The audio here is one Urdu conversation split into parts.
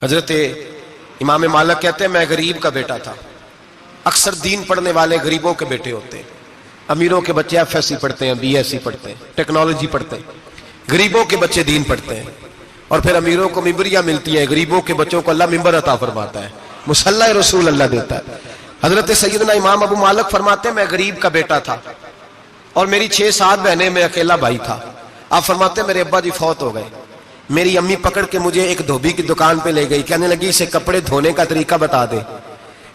حضرت امام مالک کہتے ہیں میں غریب کا بیٹا تھا. اکثر دین پڑھنے والے غریبوں کے بیٹے ہوتے ہیں. امیروں کے بچے ایف ایس سی پڑھتے ہیں, بی ایس سی پڑھتے ہیں, ٹیکنالوجی پڑھتے ہیں. غریبوں کے بچے دین پڑھتے ہیں اور پھر امیروں کو ممبریاں ملتی ہیں. غریبوں کے بچوں کو اللہ ممبر عطا فرماتا ہے, مصلی رسول اللہ دیتا ہے. حضرت سیدنا امام ابو مالک فرماتے ہیں میں غریب کا بیٹا تھا اور میری 6-7 بہنیں, میں اکیلا بھائی تھا. آپ فرماتے ہیں میرے ابا جی فوت ہو گئے. میری امی پکڑ کے مجھے ایک دھوبی کی دکان پہ لے گئی, کہنے لگی اسے کپڑے دھونے کا طریقہ بتا دے,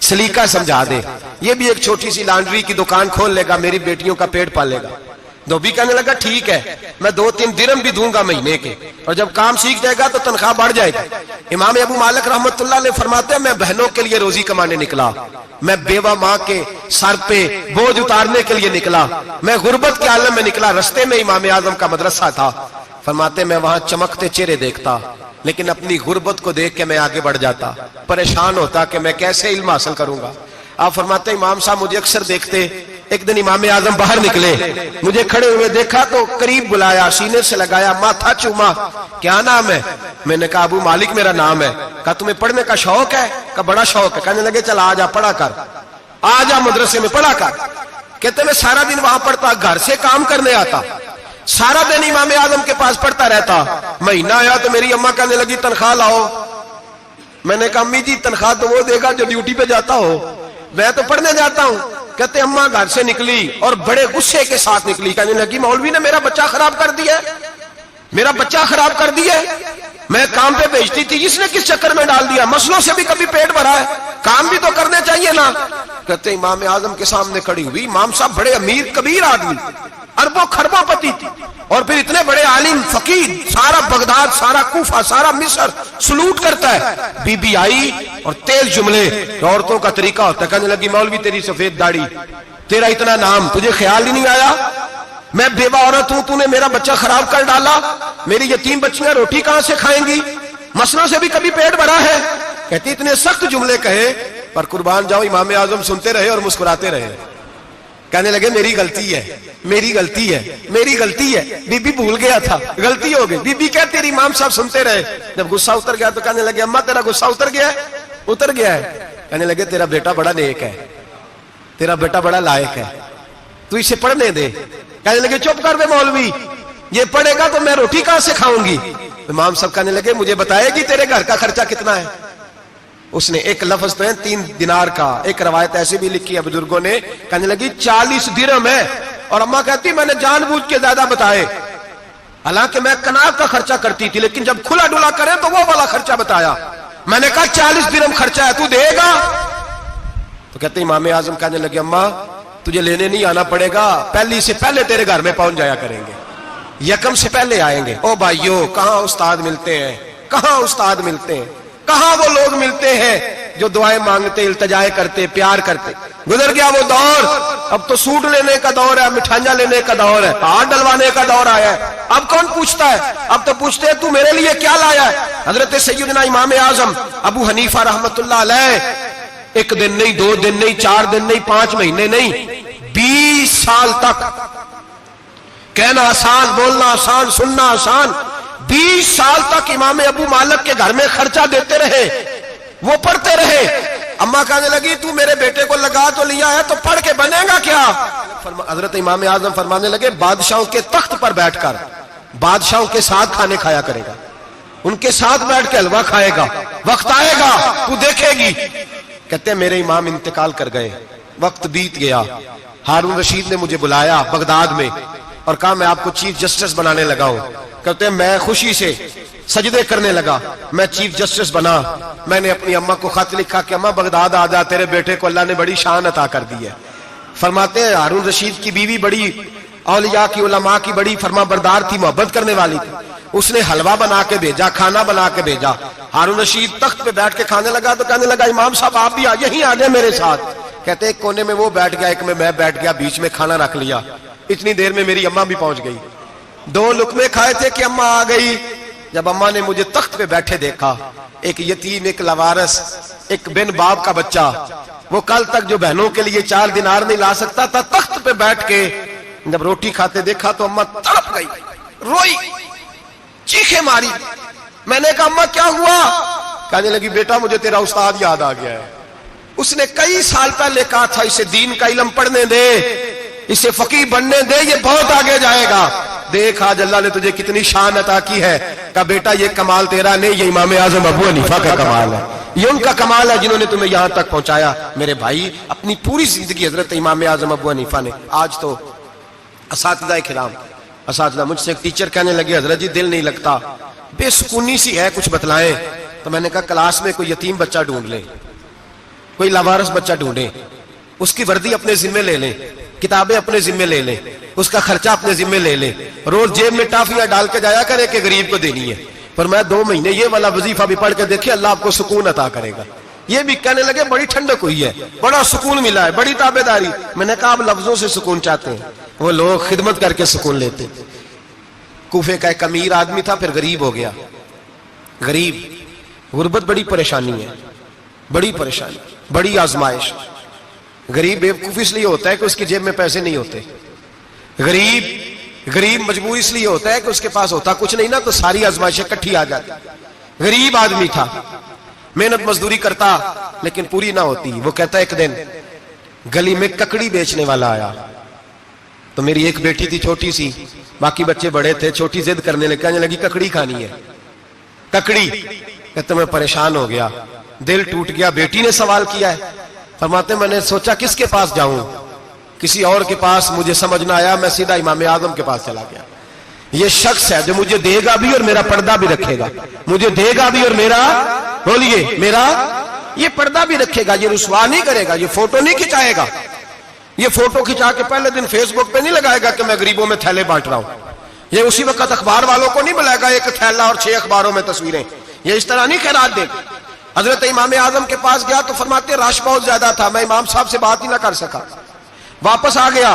سلیقہ سمجھا دے, یہ بھی ایک چھوٹی سی لانڈری کی دکان کھول لے گا, میری بیٹیوں کا پیٹ پالے گا. دھوبی کہنے لگا ٹھیک ہے, میں 2-3 درہم بھی دوں گا مہینے کے, اور جب کام سیکھ جائے گا تو تنخواہ بڑھ جائے گا. امام ابو مالک رحمت اللہ علیہ فرماتے ہیں میں بہنوں کے لیے روزی کمانے نکلا, میں بیوہ ماں کے سر پہ بوجھ اتارنے کے لیے نکلا, میں غربت کے عالم میں نکلا. رستے میں امام اعظم کا مدرسہ تھا. فرماتے میں وہاں چمکتے چہرے دیکھتا, لیکن اپنی غربت کو دیکھ کے میں آگے بڑھ جاتا, پریشان ہوتا کہ میں کیسے علم حاصل کروں گا. آپ فرماتے امام صاحب مجھے اکثر دیکھتے. ایک دن امام اعظم باہر نکلے, مجھے کھڑے ہوئے دیکھا تو قریب بلایا, سینے سے لگایا, ماتھا چوما. کیا نام ہے؟ میں نے کہا ابو مالک میرا نام ہے. کہا تمہیں پڑھنے کا شوق ہے؟ کہا بڑا شوق ہے. کہنے لگے چل آ جا پڑھا کر, آ جا مدرسے میں پڑھا کر. کہتے میں سارا دن وہاں پڑھتا, گھر سے کام کرنے آتا, سارا دن امام اعظم کے پاس پڑھتا رہتا. مہینہ آیا تو میری اماں کہنے لگی تنخواہ لاؤ. میں نے کہا امی جی تنخواہ تو وہ دے گا جو ڈیوٹی پہ جاتا ہو, میں تو پڑھنے جاتا ہوں. کہتے اماں گھر سے نکلی اور بڑے غصے کے ساتھ نکلی, کہنے لگی مولوی نے میرا بچہ خراب کر دیا, میرا بچہ خراب کر دیا. میں کام پہ بھیجتی تھی, اس نے کس چکر میں ڈال دیا, مسلوں سے بھی کبھی پیٹ بھرا ہے, کام بھی تو کرنے چاہیے نا. کہتے امام اعظم کے سامنے کھڑی ہوئی. امام صاحب بڑے امیر کبیر آدمی, اربوں خربوں پتی تھی, اور پھر اتنے بڑے عالم فقیر, سارا بغداد, سارا کوفہ, سارا مصر سلوٹ کرتا ہے. بی بی آئی اور تیز جملے, عورتوں کا طریقہ ہوتا ہے. کہنے لگی مولوی تیری سفید داڑھی, تیرا اتنا نام, تجھے خیال ہی نہیں آیا میں بیوہ عورت ہوں, تو نے میرا بچہ خراب کر ڈالا, میری یتیم بچیاں روٹی کہاں سے کھائیں گی, مسلوں سے بھی کبھی پیٹ بھرا ہے. کہتی اتنے سخت جملے کہے, پر قربان جاؤ امام اعظم سنتے رہے اور مسکراتے رہے. کہنے لگے میری غلطی ہے, میری غلطی ہے, میری غلطی ہے, بی بی بھول گیا تھا, غلطی ہو گئی. بی بی کہتے تیری امام صاحب سنتے رہے. جب غصہ اتر گیا تو کہنے لگے اماں تیرا غصہ اتر گیا ہے؟ اتر گیا ہے. کہنے لگے تیرا بیٹا بڑا نیک ہے, تیرا بیٹا بڑا لائق ہے, تو اسے پڑھنے دے. کہنے لگے چپ کر دے مولوی, یہ پڑھے گا تو میں روٹی کہاں سے کھاؤں گی. امام صاحب کہنے لگے مجھے بتائے گی تیرے گھر کا خرچہ کتنا ہے. اس نے ایک لفظ تو ہے 3 دینار کا, ایک روایت ایسے بھی لکھی ہے بزرگوں نے. کہنے لگی 40 درہم ہے, اور اماں کہتی میں نے جان بوجھ کے زیادہ بتائے, حالانکہ میں کناب کا خرچہ کرتی تھی, لیکن جب کھلا ڈلا کرے تو وہ والا خرچہ بتایا. میں نے کہا 40 درہم خرچہ ہے, تو دے گا؟ تو کہتے امام اعظم کہنے لگے اماں تجھے لینے نہیں آنا پڑے گا, پہلی سے پہلے تیرے گھر میں پہنچ جایا کریں گے, یکم سے پہلے آئیں گے. او بھائیو کہاں استاد ملتے ہیں, کہاں استاد ملتے ہیں, کہاں وہ لوگ ملتے ہیں جو دعائیں مانگتے, التجائے کرتے, پیار کرتے. گزر گیا وہ دور, اب تو سوٹ لینے کا دور ہے, مٹھائیاں لینے کا دور ہے, ہاتھ ڈلوانے کا دور آیا ہے. اب کون پوچھتا ہے, اب تو پوچھتے ہیں تو میرے لیے کیا لایا ہے. حضرت سیدنا امام اعظم ابو حنیفہ رحمت اللہ علیہ 1 دن نہیں, 2 دن نہیں, 4 دن نہیں, 5 مہینے نہیں, 20 سال تک, کہنا آسان, بولنا آسان, سننا آسان, 20 سال تک امام ابو مالک کے گھر میں خرچہ دیتے رہے, وہ پڑھتے رہے. اماں کہنے لگی تو میرے بیٹے کو لگا تو لیا ہے, تو پڑھ کے بنے گا کیا. حضرت امام اعظم فرمانے لگے بادشاہوں کے تخت پر بیٹھ کر بادشاہوں کے ساتھ کھانے کھایا کرے گا, ان کے ساتھ بیٹھ کے حلوہ کھائے گا, وقت آئے گا تو دیکھے گی. کہتے ہیں میرے امام انتقال کر گئے, وقت بیت گیا. ہارون رشید نے مجھے بلایا بغداد میں اور کہا میں آپ کو چیف جسٹس بنانے لگا ہوں. کہتے ہیں میں خوشی سے سجدے کرنے لگا, میں چیف جسٹس بنا. میں نے اپنی اماں کو خط لکھا کہ اماں بغداد آ جا, تیرے بیٹے کو اللہ نے بڑی شان عطا کر دی ہے. فرماتے ہیں ہارون رشید کی بیوی بڑی اولیاء کی, علماء کی بڑی فرما بردار تھی, محبت کرنے والی تھی. اس نے حلوہ بنا کے بھیجا, کھانا بنا کے بھیجا. ہارون رشید تخت پہ بیٹھ کے کھانے لگا تو کہنے لگا امام صاحب آپ بھی یہیں آ جائیں میرے ساتھ. کہتے ایک کونے میں وہ بیٹھ گیا, ایک میں بیٹھ گیا, بیچ میں کھانا رکھ لیا. اتنی دیر میں میری اماں بھی پہنچ گئی. 2 لقمے کھائے تھے کہ اماں آ گئی. جب اماں نے مجھے تخت پہ بیٹھے دیکھا, ایک یتیم, ایک لاوارث, ایک بن باپ کا بچہ, وہ کل تک جو بہنوں کے لیے 4 دینار نہیں لا سکتا تھا, تخت پہ بیٹھ کے جب روٹی کھاتے دیکھا تو اماں تڑپ گئی, روئی, چیخیں ماری. میں نے کہا اماں کیا ہوا؟ کہنے لگی بیٹا مجھے تیرا استاد یاد آ گیا ہے، اس نے کئی سال پہلے کہا تھا اسے دین کا علم پڑھنے دے، اسے فقیہ بننے دے، یہ بہت آگے جائے گا۔ دیکھ آج اللہ نے تجھے کتنی شان عطا کی ہے۔ کہا بیٹا یہ کمال تیرا نہیں، یہ امام اعظم ابو حنیفہ کا کمال ہے، یہ ان کا کمال ہے جنہوں نے تمہیں یہاں تک پہنچایا۔ میرے بھائی اپنی پوری زندگی حضرت امام اعظم ابو حنیفہ نے۔ آج تو اساتذہ کرام، اساتذہ مجھ سے ایک ٹیچر کہنے لگے حضرت جی دل نہیں لگتا، بے سکونی سی ہے، کچھ بتلائیں۔ تو میں نے کہا کلاس میں کوئی یتیم بچہ ڈھونڈ لیں، کوئی لاوارث بچہ ڈھونڈیں، اس کی وردی اپنے ذمے لے لیں، کتابیں اپنے ذمے لے لیں، اس کا خرچہ اپنے ذمے لے لیں، روز جیب میں ٹافیاں ڈال کے جایا کرے کہ غریب کو دینی ہے۔ پر میں 2 مہینے یہ والا وظیفہ بھی پڑھ کے دیکھیں، اللہ آپ کو سکون عطا کرے گا۔ یہ بھی کہنے لگے بڑی ٹھنڈک ہوئی ہے، بڑا سکون ملا ہے، بڑی تابعداری۔ میں نے کہا آپ لفظوں سے سکون چاہتے ہیں، وہ لوگ خدمت کر کے سکون لیتے۔ کوفے کا ایک امیر آدمی تھا، پھر غریب ہو گیا۔ غریب، غربت بڑی پریشانی ہے، بڑی پریشانی، بڑی آزمائش۔ غریب بیوقوف اس لیے ہوتا ہے کہ اس کی جیب میں پیسے نہیں ہوتے۔ غریب مجبور اس لیے ہوتا ہے کہ اس کے پاس ہوتا کچھ نہیں نا، تو ساری آزمائشیں اکٹھی آ جاتی۔ غریب آدمی تھا، محنت مزدوری کرتا لیکن پوری نہ ہوتی۔ وہ کہتا ایک دن گلی میں ککڑی بیچنے والا آیا، تو میری ایک بیٹی تھی چھوٹی سی، باقی بچے بڑے تھے، چھوٹی ضد کرنے لگی، کہنے لگی ککڑی کھانی ہے، ککڑی۔ کہتے میں پریشان ہو گیا، دل ٹوٹ گیا، بیٹی نے سوال کیا ہے۔ فرماتے میں نے سوچا کس کے پاس جاؤں، کسی اور کے پاس مجھے سمجھ نہ آیا، میں سیدھا امام اعظم کے پاس چلا گیا۔ یہ شخص ہے جو مجھے دے گا بھی اور میرا پردہ بھی رکھے گا، مجھے دے گا بھی اور میرا، بولیے، میرا یہ پردہ بھی رکھے گا، یہ رسوا نہیں کرے گا، یہ فوٹو نہیں کھچائے گا، یہ فوٹو کھچا کے پہلے دن فیس بک پہ نہیں لگائے گا کہ میں غریبوں میں تھیلے بانٹ رہا ہوں، یہ اسی وقت اخبار والوں کو نہیں بلائے گا ایک تھیلا اور 6 اخباروں میں تصویریں، یہ اس طرح نہیں خیرات دے گا۔ حضرت امام اعظم کے پاس گیا تو فرماتے رش بہت زیادہ تھا، میں امام صاحب سے بات ہی نہ کر سکا، واپس آ گیا۔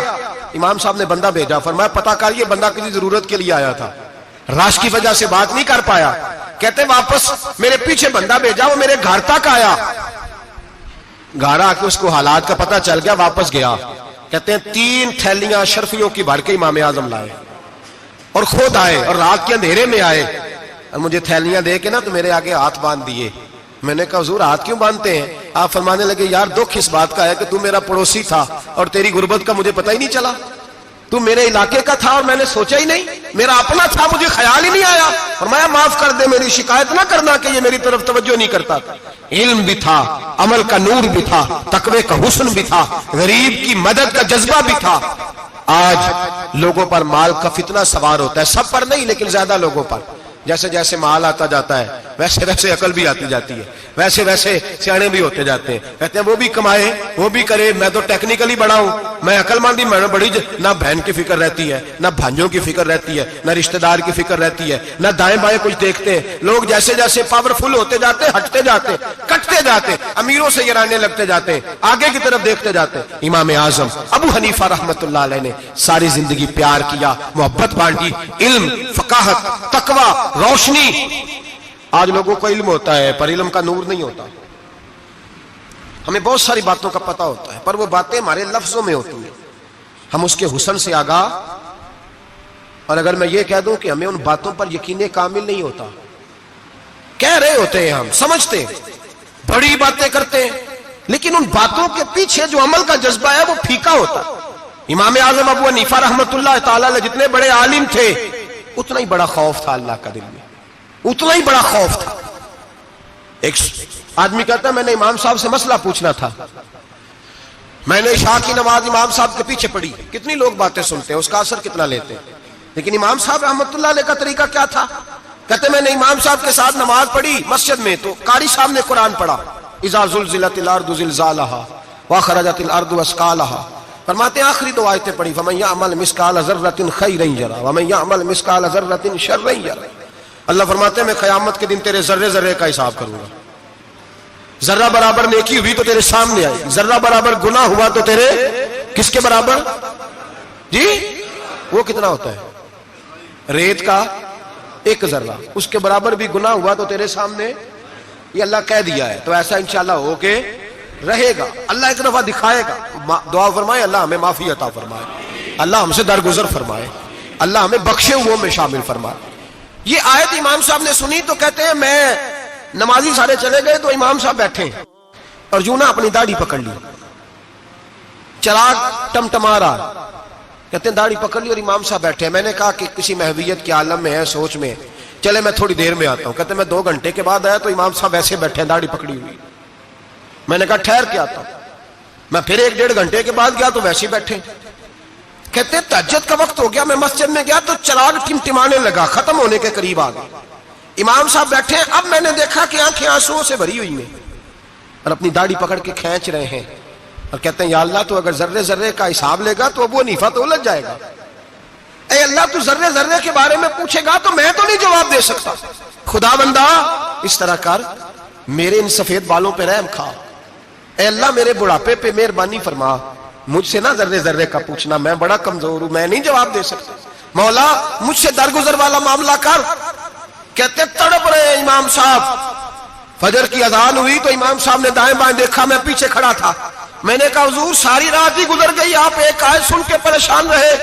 امام صاحب نے بندہ بھیجا، فرمایا پتہ کر یہ بندہ کسی ضرورت کے لیے آیا تھا، رش کی وجہ سے بات نہیں کر پایا۔ کہتے واپس میرے پیچھے بندہ بھیجا، وہ میرے گھر تک آیا، گھر آ کے اس کو حالات کا پتہ چل گیا، واپس گیا۔ کہتے ہیں 3 تھیلیاں شرفیوں کی بھر کے امام اعظم لائے اور خود آئے اور رات کے اندھیرے میں آئے اور مجھے تھیلیاں دے کے نا تو میرے آگے ہاتھ باندھ دیے۔ میں نے کہا حضور ہاتھ کیوں باندھتے ہیں؟ آپ فرمانے لگے یار دکھ اس بات کا ہے کہ تو میرا پڑوسی تھا اور تیری غربت کا مجھے پتہ ہی نہیں چلا، تو میرے علاقے کا تھا اور میں نے سوچا ہی نہیں، میرا اپنا تھا مجھے خیال ہی نہیں آیا۔ فرمایا معاف کر دے، میری شکایت نہ کرنا کہ یہ میری طرف توجہ نہیں کرتا تھا۔ علم بھی تھا، عمل کا نور بھی تھا، تقوی کا حسن بھی تھا، غریب کی مدد کا جذبہ بھی تھا۔ آج لوگوں پر مال کا فتنہ سوار ہوتا ہے، سب پر نہیں لیکن زیادہ لوگوں پر۔ جیسے جیسے مال آتا جاتا ہے ویسے ویسے عقل بھی آتی جاتی ہے، ویسے ویسے سیانے بھی ہوتے جاتے ہیں۔ کہتے ہیں وہ بھی کمائے وہ بھی کرے، میں تو ٹیکنیکلی بڑا ہوں، میں عقل مندی میں بڑی، نہ بہن کی فکر رہتی ہے، نہ بھانجوں کی فکر رہتی ہے، نہ رشتہ دار کی فکر رہتی ہے، نہ دائیں بائیں کچھ دیکھتے ہیں۔ لوگ جیسے جیسے پاورفل ہوتے جاتے ہٹتے جاتے، کٹتے جاتے، امیروں سے گرانے لگتے جاتے، آگے کی طرف دیکھتے جاتے۔ امام اعظم ابو حنیفہ رحمۃ اللہ علیہ نے ساری زندگی پیار کیا، محبت بانٹی، علم، فقاہت، تقوی، روشنی۔ آج لوگوں کو علم ہوتا ہے پر علم کا نور نہیں ہوتا، ہمیں بہت ساری باتوں کا پتہ ہوتا ہے پر وہ باتیں ہمارے لفظوں میں ہوتی ہیں، ہم اس کے حسن سے آگاہ۔ اور اگر میں یہ کہہ دوں کہ ہمیں ان باتوں پر یقین کامل نہیں ہوتا، کہہ رہے ہوتے ہیں، ہم سمجھتے ہیں، بڑی باتیں کرتے ہیں، لیکن ان باتوں کے پیچھے جو عمل کا جذبہ ہے وہ پھیکا ہوتا۔ امام اعظم ابو حنیفہ رحمۃ اللہ تعالی علیہ جتنے بڑے عالم تھے اتنا ہی بڑا خوف تھا اللہ کا دل میں، اتنا ہی بڑا خوف تھا۔ ایک آدمی کہتا ہے میں نے امام صاحب سے مسئلہ پوچھنا تھا، میں نے عشاء کی نماز امام صاحب کے پیچھے پڑھی، کتنی لوگ باتیں سنتے ہیں، اس کا اثر کتنا لیتے ہیں، لیکن امام صاحب رحمۃ اللہ علیہ کا طریقہ کیا تھا؟ کہتے میں نے امام صاحب کے ساتھ نماز پڑھی مسجد میں، تو قاری صاحب نے قرآن پڑھا، اذا زلزلت الارض زلزالہا واخرجت الارض اثقالہا، فرماتے ہیں آخری 2 آیتیں پڑھی، فمن یعمل مثقال ذرۃ خیرا یرہ ومن یعمل مثقال ذرۃ شرا یرہ۔ اللہ فرماتے ہیں میں قیامت کے دن تیرے ذرے ذرے کا حساب کروں گا، ذرہ برابر نیکی ہوئی تو تیرے سامنے آئی، ذرہ برابر گناہ ہوا تو تیرے کس کے برابر؟ جی وہ کتنا ہوتا ہے؟ ریت کا 1 ذرہ، اس کے برابر بھی گناہ ہوا تو تیرے سامنے، یہ اللہ کہہ دیا ہے، تو ایسا انشاءاللہ ہو کے رہے گا۔ اللہ ایک دفعہ دکھائے گا، دعا فرمائے اللہ ہمیں معافی عطا فرمائے، اللہ ہم سے درگزر فرمائے، اللہ ہمیں بخشے ہوئوں میں شامل فرمائے۔ یہ آیت امام صاحب نے سنی تو کہتے ہیں میں نمازی سارے چلے گئے تو امام صاحب بیٹھے اور یوں نہ اپنی داڑھی پکڑ لی, چراغ ٹمٹما رہا, کہتے ہیں داڑھی پکڑ لی اور امام صاحب بیٹھے. میں نے کہا کہ کسی محویت کے عالم میں ہے, سوچ میں, چلے میں تھوڑی دیر میں آتا ہوں. کہتے ہیں میں 2 گھنٹے کے بعد آیا تو امام صاحب ایسے بیٹھے ہیں داڑھی پکڑی ہوئی. میں نے کہا ٹھہر کے آتا ہوں. میں پھر 1-1.5 گھنٹے کے بعد گیا تو ویسے ہی بیٹھے. کہتے ہیں تہجد کا وقت ہو گیا, میں مسجد میں گیا تو چراغ ٹمٹمانے لگا, ختم ہونے کے قریب آ گئے. امام صاحب بیٹھے ہیں. اب میں نے دیکھا کہ آنکھیں آنسوؤں سے بھری ہوئی ہیں اور اپنی داڑھی پکڑ کے کھینچ رہے ہیں اور کہتے ہیں یا اللہ تو اگر ذرے ذرے کا حساب لے گا تو ابو حنیفہ تو الجھ جائے گا. اے اللہ تو ذرے ذرے کے بارے میں پوچھے گا تو میں تو نہیں جواب دے سکتا. خدا بندہ اس طرح کر, میرے ان سفید بالوں پہ رحم کھا. اے اللہ میرے بڑھاپے پہ مہربانی فرما, مجھ سے نہ ذرے ذرے کا پوچھنا, میں بڑا کمزور ہوں, میں نہیں جواب دے سکتا. مولا مجھ سے درگزر والا معاملہ کر. کہتے تڑپ رہے امام صاحب. فجر کی اذان ہوئی تو امام صاحب نے دائیں بائیں دیکھا, میں پیچھے کھڑا تھا. میں نے کہا حضور ساری رات ہی گزر گئی, آپ ایک آیت سن کے پریشان رہے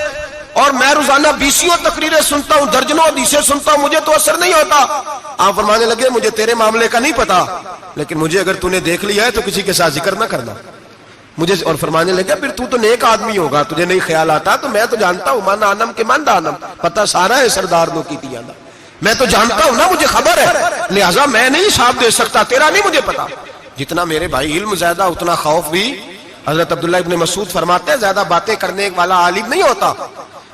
اور میں روزانہ 20 تقریریں سنتا ہوں, درجنوں حدیثیں سنتا ہوں, مجھے تو اثر نہیں ہوتا. آپ فرمانے لگے مجھے تیرے معاملے کا نہیں پتا, لیکن مجھے اگر تو نے دیکھ لیا ہے تو کسی کے ساتھ ذکر نہ کرنا مجھے. اور فرمانے لگے پھر تو نیک آدمی ہوگا, تجھے نہیں خیال آتا. تو میں تو جانتا ہوں من آنم کے من دانم, پتہ سارا ہے سردار نو کی دیا, میں تو جانتا ہوں نا, مجھے خبر ہے, لہٰذا میں نہیں حساب دے سکتا, تیرا نہیں مجھے پتا. جتنا میرے بھائی علم زیادہ اتنا خوف بھی. حضرت عبداللہ ابن مسعود فرماتے ہیں زیادہ باتیں کرنے والا عالم نہیں ہوتا,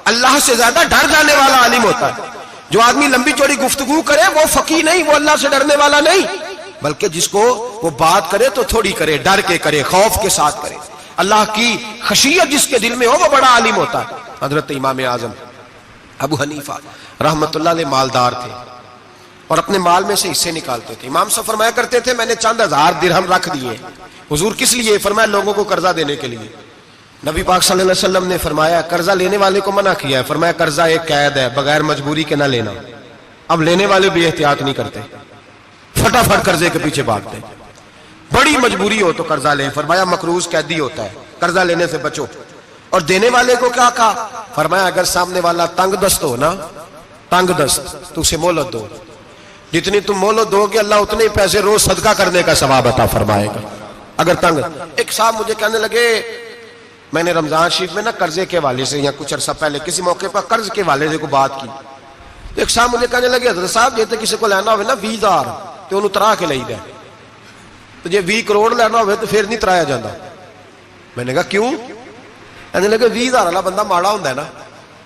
اللہ سے زیادہ ڈر جانے والا عالم ہوتا ہے. جو آدمی لمبی چوڑی گفتگو کرے وہ فقیہ نہیں, وہ اللہ سے ڈرنے والا نہیں, بلکہ جس کو وہ بات کرے تو تھوڑی کرے, ڈر کے کرے, خوف کے ساتھ کرے. اللہ کی خشیت جس کے دل میں ہو وہ بڑا عالم ہوتا ہے. حضرت امام اعظم ابو حنیفہ رحمت اللہ علیہ مالدار تھے اور اپنے مال میں سے حصے نکالتے تھے. امام صاحب فرمایا کرتے تھے میں نے چند 1000 درہم رکھ دیے. حضور کس لیے؟ فرمایا لوگوں کو قرضہ دینے کے لیے. نبی پاک صلی اللہ علیہ وسلم نے فرمایا قرضہ لینے والے کو منع کیا ہے, فرمایا قرضہ ایک قید ہے, بغیر مجبوری کے نہ لینا. اب لینے والے بھی احتیاط نہیں کرتے, فٹافٹ قرضے کے پیچھے بھاگتے. بڑی مجبوری ہو تو قرضہ لیں, فرمایا مقروض قیدی ہوتا ہے, قرضہ لینے سے بچو. اور دینے والے کو کیا کہا؟ فرمایا اگر سامنے والا تنگ دست ہو نا, تنگ دست, تو اسے مہلت دو. جتنی تم مہلت دو گے اللہ اتنے پیسے روز صدقہ کرنے کا ثواب عطا فرمائے گا. اگر تنگ. ایک صاحب مجھے کہنے لگے, میں نے رمضان شریف میں نا قرضے کے حوالے سے یا کچھ عرصہ پہلے کسی موقع پر قرض کے حوالے سے کو بات کی. ایک صاحب مجھے کہنے لگے حضرت صاحب جیسے کسی کو لینا ہوئے نا 20,000 تو انہوں ترا کے لئی دے, تو جی 20 کروڑ لینا ہوئے تو پھر نہیں ترایا جاتا. میں نے کہا کیوں؟ کہنے لگے 20,000 والا بندہ ماڑا ہوتا ہے نا,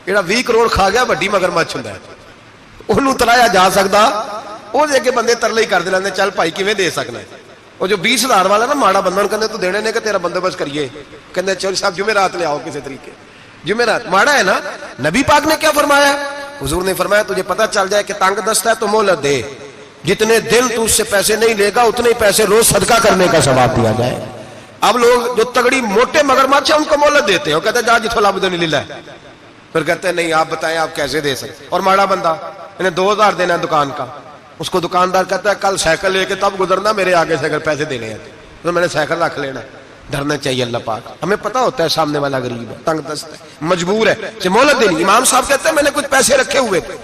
جہاں 20 کروڑ کھا گیا وڈی مگرمچھ ہوتا ہے, انہوں ترایا جا سکتا, وہ جے کے بندے ترلے ہی کر دے لیندے چل بھائی کیویں دے سکنا ہے. وہ جو 20,000 والا نا ماڑا بندہ کہنے تو دینے نے کہ تیرا بندوبست کریے, کہنے چل صاحب جمعرات لے آؤ کسی طریقے, جمعرات ماڑا ہے نا. نبی پاک نے کیا فرمایا؟ حضور نے فرمایا تجھے پتہ چل جائے کہ تنگ دست ہے تو مہلت دے, جتنے دن تو اس سے پیسے نہیں لے گا اتنے پیسے روز صدقہ کرنے کا ثواب دیا جائے. اب لوگ جو تگڑی موٹے مگرمچھ ہیں ان کو مہلت دیتے ہیں, وہ کہتے ہیں جا جتھوں لب دے نہیں لے, پھر کہتے ہیں نہیں آپ بتائیں آپ کیسے دے سکتے. اور ماڑا بندہ انہیں 2,000 دینا ہے دکان کا, اس کو دکاندار کہتا ہے کل سائیکل لے کے تب گزرنا, میرے آگے سے اگر پیسے دینے ہیں تو میں نے سائیکل رکھ لینا. ڈرنا چاہیے اللہ پاک, ہمیں پتا ہوتا ہے سامنے والا غریب ہے, تنگ دست ہے, مجبور ہے, اسے مہلت دینی. امام صاحب کہتے ہیں میں نے کچھ پیسے رکھے ہوئے تھے,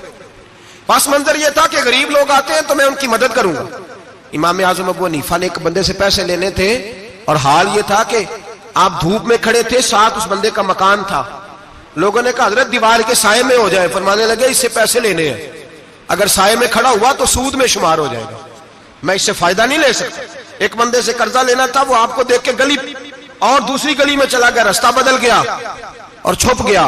پس منظر یہ تھا کہ غریب لوگ آتے ہیں تو میں ان کی مدد کروں گا. امام اعظم ابو حنیفہ نے ایک بندے سے پیسے لینے تھے اور حال یہ تھا کہ آپ دھوپ میں کھڑے تھے, ساتھ اس بندے کا مکان تھا. لوگوں نے کہا حضرت دیوار کے سائے میں ہو جائے, فرمانے لگے اس سے پیسے لینے ہیں, اگر سائے میں کھڑا ہوا تو سود میں شمار ہو جائے گا, میں اس سے فائدہ نہیں لے سکتا. ایک بندے سے قرضہ لینا تھا, وہ آپ کو دیکھ کے گلی اور دوسری گلی میں چلا گیا, رستہ بدل گیا اور چھپ گیا.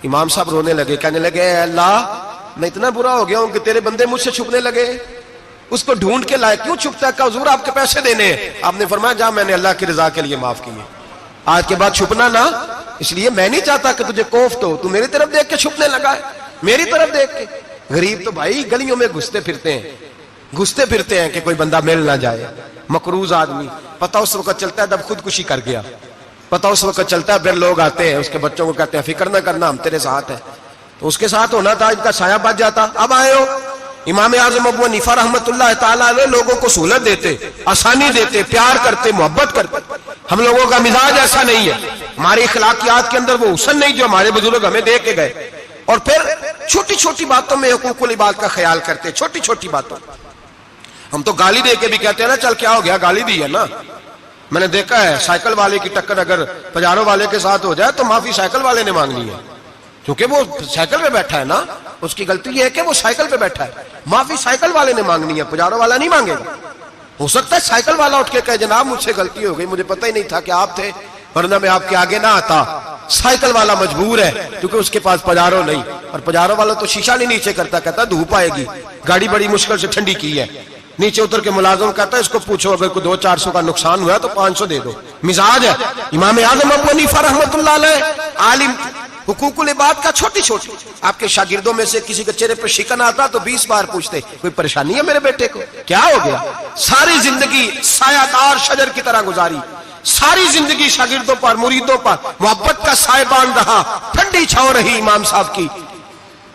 امام صاحب رونے لگے, کہنے لگے اے اللہ میں اتنا برا ہو گیا ہوں کہ تیرے بندے مجھ سے چھپنے لگے, اس کو ڈھونڈ کے لائے, کیوں چھپتا ہے؟ کہ حضور آپ کے پیسے دینے ہیں. آپ نے فرمایا جا میں نے اللہ کی رضا کے لیے معاف کیے, آج کے بعد چھپنا نہ, اس لیے میں نہیں چاہتا کہ تجھے کوفت ہو, تو میری طرف دیکھ کے چھپنے لگا ہے, میری طرف دیکھ کے. غریب تو بھائی گلیوں میں گھستے پھرتے ہیں کہ کوئی بندہ مل نہ جائے. مقروض آدمی پتہ اس وقت چلتا ہے جب خودکشی کر گیا, پتہ اس وقت چلتا ہے, پھر لوگ آتے ہیں اس کے بچوں کو کہتے ہیں فکر نہ کرنا ہم تیرے ساتھ ہیں, تو اس کے ساتھ ہونا تھا, ان کا سایہ بچ جاتا. اب آئے ہو امام اعظم ابو حنیفہ رحمت اللہ تعالیٰ علیہ لوگوں کو سہولت دیتے, آسانی دیتے, پیار کرتے, محبت کرتے. ہم لوگوں کا مزاج ایسا نہیں ہے, ہماری اخلاقیات کے اندر وہ حسن نہیں جو ہمارے بزرگ ہمیں دے کے گئے. اور پھر چھوٹی چھوٹی باتوں میں حقوق العباد کا خیال کرتے, چھوٹی چھوٹی باتوں. ہم تو گالی دے کے بھی کہتے ہیں نا چل کیا ہو گیا, گالی دی ہے نا. میں نے دیکھا ہے سائیکل والے کی ٹکر اگر پجارو والے کے ساتھ ہو جائے تو معافی سائیکل والے نے مانگنی ہے, کیونکہ وہ سائیکل پہ بیٹھا ہے نا, اس کی غلطی یہ ہے کہ وہ سائیکل پہ بیٹھا ہے. معافی سائیکل والے نے مانگنی ہے, پجارو والا نہیں مانگے گا. ہو سکتا ہے سائیکل والا اٹھ کے کہے جناب مجھ سے غلطی ہو گئی, مجھے پتہ ہی نہیں تھا کہ آپ تھے, ورنہ میں آپ کے آگے نہ آتا. سائیکل والا مجبور ہے کیونکہ اس کے پاس پجارو نہیں, اور پجارو والا تو شیشہ نہیں نیچے کرتا, کہتا دھوپ آئے گی, گاڑی بڑی مشکل سے ٹھنڈی کی ہے. نیچے اتر کے ملازم کہتا ہے اس کو پوچھو اگر کوئی 200-400 کا نقصان ہوا تو 500 دے دو. مزاج ہے. امام اعظم ابو حنیفہ رحمۃ اللہ علیہ عالم, حقوق العباد کا چھوٹی چھوٹی, آپ کے شاگردوں میں سے کسی کے چہرے پر شکن آتا تو 20 بار پوچھتے کوئی پریشانی ہے میرے بیٹے کو, کیا ہو گیا. ساری زندگی سایہ دار شجر کی طرح گزاری, ساری زندگی شاگردوں پر مریدوں پر محبت کا سائبان رہا, ٹھنڈی چھاؤں رہی امام صاحب کی.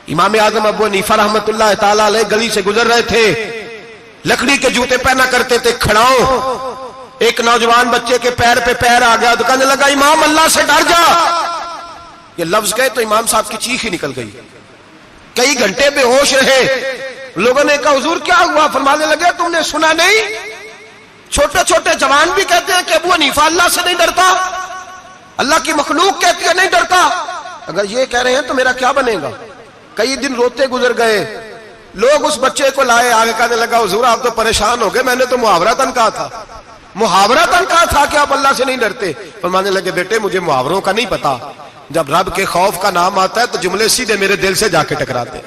امام اعظم ابو حنیفہ رحمۃ اللہ تعالی علیہ گلی سے گزر رہے تھے, لکڑی کے جوتے پہنا کرتے تھے, کھڑاؤں. ایک نوجوان بچے کے پیر پہ پیر آ گیا تو کہنے لگا امام اللہ سے ڈر جا. یہ لفظ گئے تو امام صاحب کی چیخ ہی نکل گئی. کئی گھنٹے بے ہوش رہے. لوگوں نے کہا حضور کیا ہوا؟ فرمانے لگے تم نے سنا نہیں, چھوٹے چھوٹے جوان بھی کہتے ہیں کہ ابو حنیفہ اللہ سے نہیں ڈرتا, اللہ کی مخلوق کہتی ہے نہیں ڈرتا. اگر یہ کہہ رہے ہیں تو میرا کیا بنے گا. کئی دن روتے گزر گئے. لوگ اس بچے کو لائے, آگے کہنے لگا حضور آپ تو پریشان ہو گئے, میں نے تو محاورتاً کہا تھا, محاورتاً کہا تھا کہ آپ اللہ سے نہیں ڈرتے. فرمانے لگے بیٹے مجھے محاوروں کا نہیں پتا, جب رب کے خوف کا نام آتا ہے تو جملے سیدھے میرے دل سے جا کے ٹکراتے,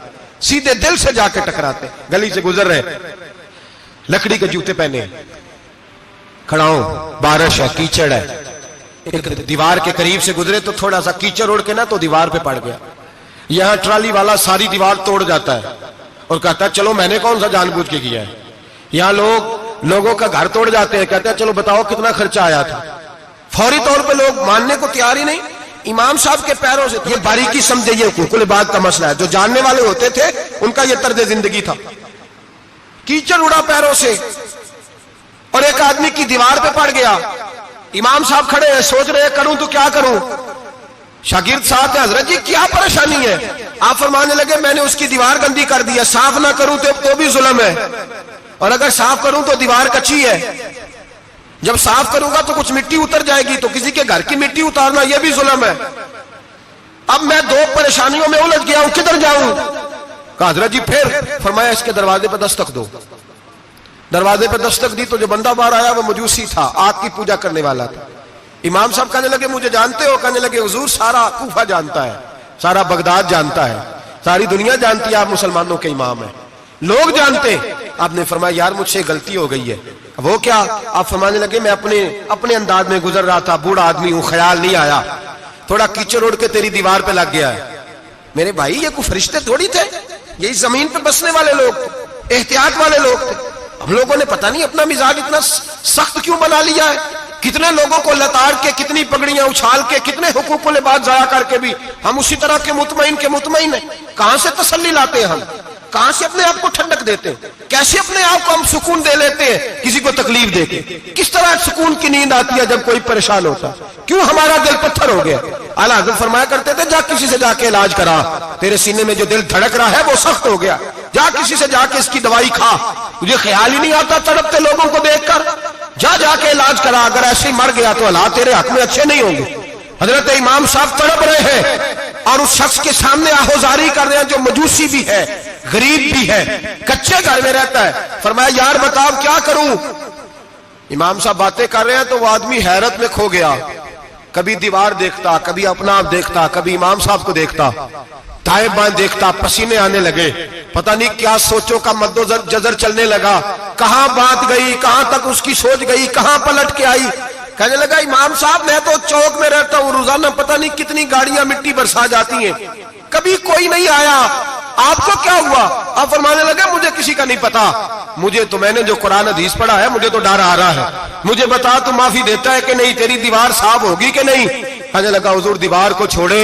سیدھے دل سے جا کے ٹکراتے. گلی سے گزر رہے, لکڑی کے جوتے پہنے, کھڑاؤں, بارش ہے, کیچڑ ہے. ایک دیوار کے قریب سے گزرے تو تھوڑا سا کیچڑ اڑ کے نا تو دیوار پہ پڑ گیا. یہاں ٹرالی والا ساری دیوار توڑ جاتا ہے اور کہتا ہے چلو میں نے کون سا جان بوجھ کے کیا ہے. یہاں لوگوں کا گھر توڑ جاتے ہیں, کہتے ہیں چلو بتاؤ کتنا خرچہ آیا تھا. فوری طور پہ لوگ ماننے کو تیار ہی نہیں. امام صاحب کے پیروں سے, یہ باریکی سمجھے, یہ حقوق العباد کا مسئلہ ہے. جو جاننے والے ہوتے تھے ان کا یہ طرز زندگی تھا. کیچڑ اڑا پیروں سے اور ایک آدمی کی دیوار پہ پڑ گیا. امام صاحب کھڑے ہیں, سوچ رہے کروں تو کیا کروں. شاگرد صاحب حضرت جی کیا پریشانی ہے؟ آپ فرمانے لگے میں نے اس کی دیوار گندی کر دی ہے, صاف نہ کروں تو بھی ظلم ہے, اور اگر صاف کروں تو دیوار کچی ہے. جب صاف کروں گا تو کچھ مٹی اتر جائے گی, تو کسی کے گھر کی مٹی اتارنا یہ بھی ظلم ہے. اب میں دو پریشانیوں میں الجھ گیا ہوں, کدھر جاؤں؟ کہا حضرت جی پھر. فرمایا اس کے دروازے پہ دستک دو. دروازے پہ دستک دی تو جو بندہ باہر آیا وہ مجوسی تھا, آگ کی پوجا کرنے والا تھا. امام صاحب کہنے لگے مجھے جانتے ہو؟ کہنے لگے حضور سارا کوفہ جانتا ہے, سارا بغداد جانتا ہے, ساری دنیا جانتی ہے آپ مسلمانوں کے امام ہیں, لوگ جانتے. آپ نے فرمایا یار مجھ سے غلطی ہو گئی ہے. وہ کیا؟ آپ فرمانے لگے میں اپنے انداز میں گزر رہا تھا, بوڑھا آدمی ہوں, خیال نہیں آیا, تھوڑا کیچڑ اڑ کے تیری دیوار پہ لگ گیا ہے. میرے بھائی یہ کوئی فرشتے تھوڑی تھے, یہی زمین پہ بسنے والے لوگ تھے, احتیاط والے لوگ تھے. ہم لوگوں نے پتہ نہیں اپنا مزاج اتنا سخت کیوں بنا لیا ہے. کتنے لوگوں کو لتاڑ کے, کتنی پگڑیاں اچھال کے, کتنے حقوق العباد ضائع کر کے بھی ہم اسی طرح کے مطمئن ہیں. کہاں سے تسلی لاتے ہیں ہم, کہاں سے اپنے آپ کو ٹھنڈک دیتے ہیں, کیسے اپنے آپ کو ہم سکون دے لیتے ہیں کسی کو تکلیف دے کے. کس طرح سکون کی نیند آتی ہے جب کوئی پریشان ہوتا, کیوں ہمارا دل پتھر ہو گیا. اعلیٰ حضرت فرمایا کرتے تھے جا کسی سے جا کے علاج کرا, تیرے سینے میں جو دل دھڑک رہا ہے وہ سخت ہو گیا, جا کسی سے جا کے اس کی دوائی کھا, مجھے خیال ہی نہیں آتا تڑپتے لوگوں کو دیکھ کر, جا کے علاج کرا, اگر ایسے ہی مر گیا تو حالات تیرے حق میں اچھے نہیں ہوں گے. حضرت امام صاحب تڑپ رہے ہیں اور اس شخص کے سامنے آہوزاری کر رہے ہیں جو مجوسی بھی ہے, غریب بھی ہے, کچے گھر میں رہتا ہے. فرمایا یار بتاؤ کیا کروں. امام صاحب باتیں کر رہے ہیں تو وہ آدمی حیرت میں کھو گیا, کبھی دیوار دیکھتا, کبھی اپنا آپ دیکھتا, کبھی امام صاحب کو دیکھتا, دائیں بائیں دیکھتا, پسینے آنے لگے, پتہ نہیں کیا سوچوں کا مد و جزر چلنے لگا, کہاں بات گئی, کہاں تک اس کی سوچ گئی, کہاں پلٹ کے آئی. کہنے لگا امام صاحب میں تو چوک میں رہتا ہوں, روزانہ پتہ نہیں کتنی گاڑیاں مٹی برسا جاتی ہیں, کبھی کوئی نہیں آیا, آپ کو کیا ہوا؟ آپ فرمانے لگے مجھے کسی کا نہیں پتا, مجھے تو میں نے جو قرآن حدیث پڑھا ہے مجھے تو ڈر آ رہا ہے, مجھے بتا تو معافی دیتا ہے کہ نہیں, تیری دیوار صاف ہوگی کہ نہیں. کہنے لگا حضور دیوار کو چھوڑے,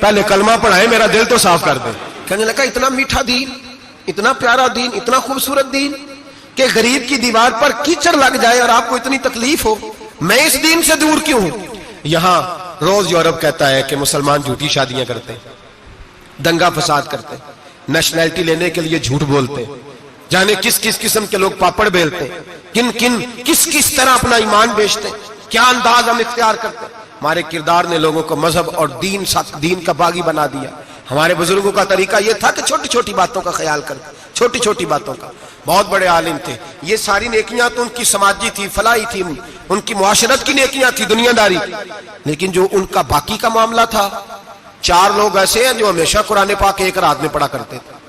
پہلے کلمہ پڑھائے, میرا دل تو صاف کر دے. کہنے لگا اتنا میٹھا دین, اتنا پیارا دین, اتنا خوبصورت دین کہ غریب کی دیوار پر کیچڑ لگ جائے اور آپ کو اتنی تکلیف ہو, میں اس دین سے دور کیوں ہوں. یہاں روز یورپ کہتا ہے کہ مسلمان جھوٹی شادیاں کرتے, دنگا فساد کرتے, نیشنلٹی لینے کے لیے جھوٹ بولتے, جانے کس کس قسم کے لوگ پاپڑ بیلتے ہیں، کس کس طرح اپنا ایمان بیچتے ہیں، کیا انداز ہم اختیار کرتے ہیں۔ ہمارے کردار نے لوگوں کو مذہب اور دین کا باغی بنا دیا۔ ہمارے بزرگوں کا طریقہ یہ تھا کہ چھوٹی چھوٹی باتوں کا خیال کرتے، چھوٹی چھوٹی باتوں کا۔ بہت بڑے عالم تھے، یہ ساری نیکیاں تو ان کی سماجی تھی، فلاحی تھی، ان کی معاشرت کی نیکیاں تھی، دنیا داری، لیکن جو ان کا باقی کا معاملہ تھا، 4 لوگ ایسے ہیں جو ہمیشہ قرآن پاک ایک رات میں پڑھا کرتے تھے۔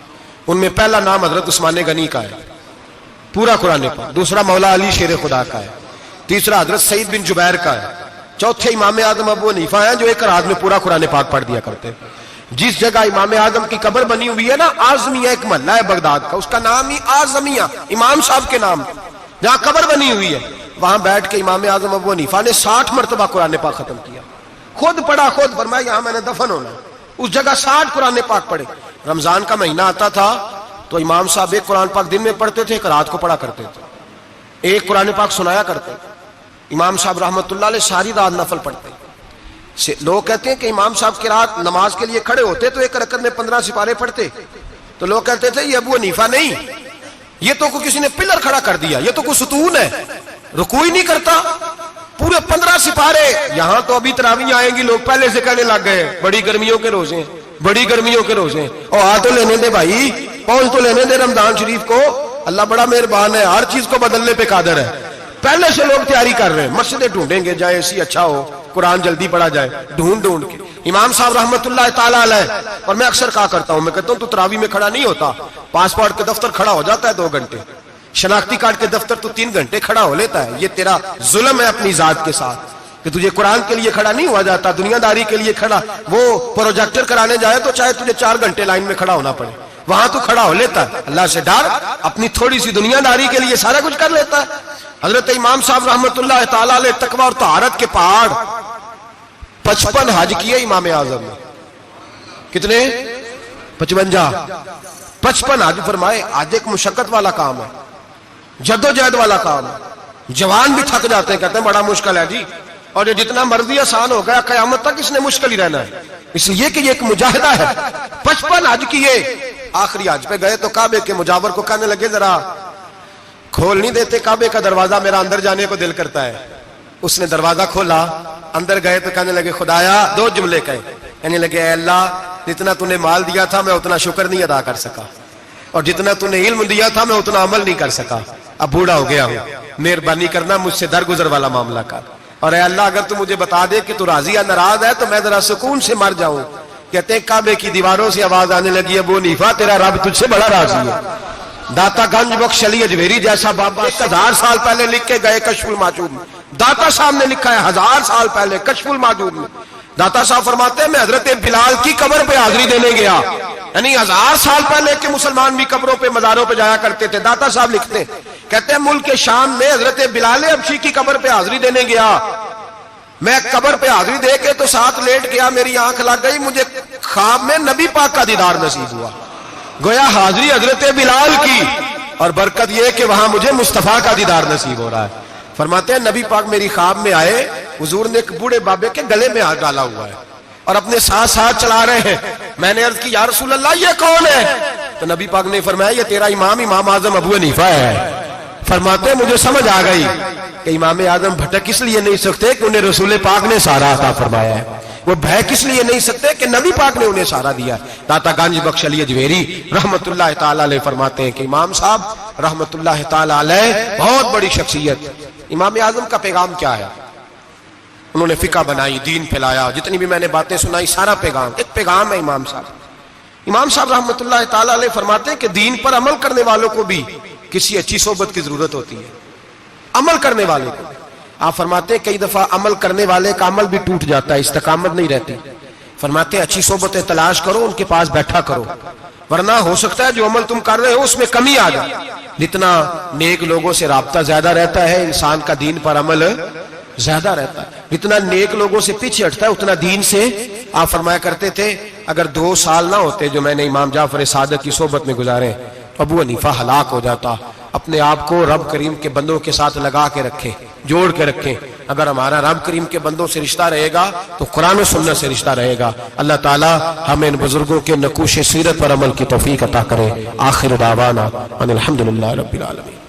ان میں پہلا نام حضرت عثمان غنی کا ہے، پورا قرآن پاک، دوسرا مولا علی شیر خدا کا ہے، تیسرا حضرت سعید بن جبیر کا ہے، چوتھے امام اعظم ابو حنیفہ ہیں جو ایک رات میں پورا قرآن پاک پڑھ دیا کرتے ہیں۔ جس جگہ امام اعظم کی قبر بنی ہوئی ہے نا، اعظمیہ ایک محلہ ہے بغداد کا، اس کا نام ہی اعظمیہ، امام صاحب کے نام، جہاں قبر بنی ہوئی ہے، وہاں بیٹھ کے امام اعظم ابو حنیفہ نے 60 مرتبہ قرآن پاک ختم کیا، خود پڑھا، خود فرمایا یہاں میں نے دفن ہونا، اس جگہ 60 قرآن پاک پڑھے۔ رمضان کا مہینہ آتا تھا تو امام صاحب ایک قرآن پاک دن میں پڑھتے تھے، ایک رات کو پڑھا کرتے تھے، ایک قرآن پاک سنایا کرتے۔ امام صاحب رحمت اللہ علیہ ساری رات نفل پڑھتے۔ لوگ کہتے ہیں کہ امام صاحب کی رات نماز کے لیے کھڑے ہوتے تو ایک رکعت میں 15 سپارے پڑھتے، تو لوگ کہتے تھے یہ ابو حنیفہ نہیں، یہ تو کوئی کسی نے پلر کھڑا کر دیا، یہ تو کوئی ستون ہے، رکوع ہی نہیں کرتا، پورے 15 سپارے۔ یہاں تو ابھی تراویح آئیں گی، لوگ پہلے سے کہنے لگ گئے بڑی گرمیوں کے روزے ہیں، بڑی گرمیوں کے روزے ہیں، اور آ تو لینے دے بھائی، پہنچ تو لینے دے رمضان شریف کو، اللہ بڑا مہربان ہے، ہر چیز کو بدلنے پہ قادر ہے۔ پہلے سے لوگ تیاری کر رہے ہیں، مسجدیں ڈھونڈیں گے جائے ایسی اچھا ہو، قرآن جلدی پڑھا جائے، ڈھونڈ کے۔ امام صاحب رحمت اللہ تعالیٰ علیہ، اور میں اکثر کہا کرتا ہوں، میں کہتا ہوں تو تراویح میں کھڑا نہیں ہوتا، پاسپورٹ کے دفتر کھڑا ہو جاتا ہے 2 گھنٹے، شناختی کارڈ کے دفتر تو 3 گھنٹے کھڑا ہو لیتا ہے۔ یہ تیرا ظلم ہے اپنی ذات کے ساتھ کہ تجھے قرآن کے لیے کھڑا نہیں ہوا جاتا، دنیا داری کے لیے کھڑا، وہ پروجیکٹر کرانے جائے تو چاہے تجھے 4 گھنٹے لائن میں کھڑا ہونا پڑے، وہاں تو کھڑا ہو لیتا ہے۔ اللہ سے ڈر، اپنی تھوڑی سی دنیا داری کے لیے سارا کچھ کر لیتا ہے۔ حضرت امام صاحب رحمت اللہ تعالیٰ علیہ تقویٰ اور طہارت کے پہاڑ 55 حج کیے امام اعظم نے، کتنے؟ 55 حج فرمائے۔ حج ایک مشقت والا کام ہے، جدوجہد والا کام ہے، جوان بھی تھک جاتے ہیں، کہتے ہیں بڑا مشکل ہے جی، اور یہ جتنا مرضی آسان ہو گیا، قیامت تک اس نے مشکل ہی رہنا ہے، اس لیے کہ یہ ایک مجاہدہ ہے۔ 55 حج کیے، آخری حج پہ گئے تو کعبے کے مجاور کو کہنے لگے ذرا کھول نہیں دیتے کعبے کا دروازہ، میرا اندر جانے کو دل کرتا ہے۔ اس نے دروازہ کھولا، اندر گئے تو کہنے لگے خدایا، 2 جملے کہے، کہنے لگے اے اللہ، جتنا تو نے مال دیا تھا میں اتنا شکر نہیں ادا کر سکا، اور جتنا تو نے علم دیا تھا میں اتنا عمل نہیں کر سکا، اب بوڑھا ہو گیا ہوں، مہربانی کرنا مجھ سے درگزر والا معاملہ کر، اور اے اللہ اگر تو مجھے بتا دے کہ تو راضی یا ناراض ہے تو میں ذرا سکون سے مر جاؤں۔ کہتے ہیں کعبے کی دیواروں سے آواز آنے لگی، ابو حنیفہ تیرا رب تجھ سے بڑا راضی ہے۔ داتا گنج بخش علی اجمیری جیسا بابا 1000 سال پہلے لکھ کے گئے کشف الماجوب میں، داتا صاحب نے لکھا ہے 1000 سال پہلے کشف الماجوب میں، داتا صاحب فرماتے ہیں میں حضرت بلال کی قبر پہ حاضری دینے گیا، یعنی 1000 سال پہلے کے مسلمان بھی قبروں پہ مزاروں پہ جایا کرتے تھے۔ داتا صاحب لکھتے ہیں، کہتے ہیں ملک شام میں حضرت بلال حبشی کی قبر پہ حاضری دینے گیا، میں قبر پہ حاضری دے کے تو ساتھ لیٹ گیا، میری آنکھ لگ گئی، مجھے خواب میں نبی پاک کا دیدار نصیب ہوا، گویا حاضری حضرت بلال کی، اور برکت یہ کہ وہاں مجھے مصطفیٰ کا دیدار نصیب ہو رہا ہے۔ فرماتے ہیں نبی پاک میری خواب میں آئے، حضور نے ایک بوڑھے بابے کے گلے میں ہاتھ ڈالا ہوا ہے اور اپنے ساتھ چلا رہے ہیں۔ میں نے عرض کی یا رسول اللہ یہ کون ہے؟ تو نبی پاک نے فرمایا یہ تیرا امام اعظم ابو حنیفہ ہے۔ فرماتے ہیں مجھے سمجھ آ گئی کہ امام اعظم بھٹک اس لیے نہیں سکتے کہ انہیں رسول پاک نے سارا عطا فرمایا ہے، وہ بھٹک اس لیے نہیں سکتے کہ نبی پاک نے انہیں سارا دیا۔ داتا گنج بخش علی اجمیری رحمت اللہ تعالی علیہ فرماتے ہیں کہ امام صاحب رحمت اللہ تعالی علیہ بہت بڑی شخصیت۔ امام اعظم کا پیغام کیا ہے؟ انہوں نے فقہ بنائی، دین پھیلایا، جتنی بھی میں نے باتیں سنائی سارا پیغام، ایک پیغام ہے امام صاحب۔ امام صاحب رحمت اللہ تعالی علیہ فرماتے ہیں کہ دین پر عمل کرنے والوں کو بھی کسی اچھی صحبت کی ضرورت ہوتی ہے، عمل کرنے والے کو۔ آپ فرماتے ہیں کئی دفعہ عمل کرنے والے کا عمل بھی ٹوٹ جاتا ہے، استقامت نہیں رہتی۔ فرماتے ہیں اچھی صحبتیں تلاش کرو، ان کے پاس بیٹھا کرو، ورنہ ہو سکتا ہے جو عمل تم کر رہے ہو اس میں کمی آ جائے۔ جتنا نیک لوگوں سے رابطہ زیادہ رہتا ہے انسان کا دین پر عمل زیادہ رہتا ہے، جتنا نیک لوگوں سے پیچھے ہٹتا ہے اتنا دین سے۔ آپ فرمایا کرتے تھے اگر 2 سال نہ ہوتے جو میں نے امام جعفر صادق کی صحبت میں گزارے ابو حنیفہ ہلاک ہو جاتا، اپنے آپ کو رب کریم کے بندوں کے ساتھ لگا کے رکھیں، جوڑ کے رکھیں۔ اگر ہمارا رب کریم کے بندوں سے رشتہ رہے گا تو قرآن و سنت سے رشتہ رہے گا۔ اللہ تعالی ہمیں ان بزرگوں کے نقوش سیرت پر عمل کی توفیق عطا کرے۔ آخر دعوانا ان الحمدللہ رب العالمین۔